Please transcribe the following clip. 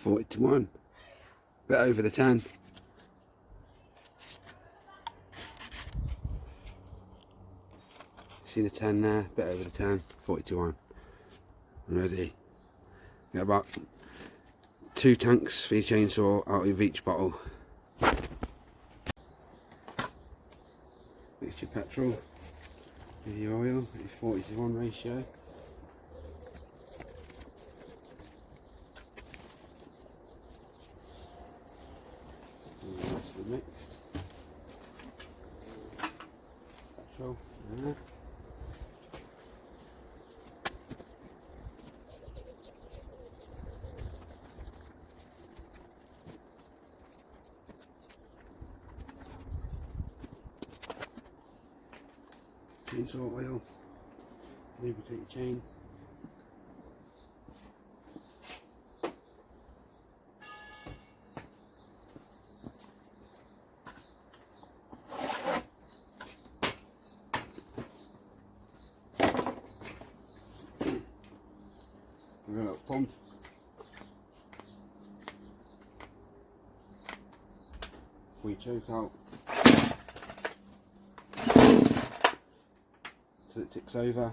41. Bit over the 10. See the 10 there? Bit over the 10. 41. Ready. Get about 2 tanks for your chainsaw out of each bottle. Mix your petrol with your oil, your 40:1 ratio. Nicely mixed. Petrol in there. Chainsaw oil, lubricate your chain. We've got a little pump. We choke out till it ticks over.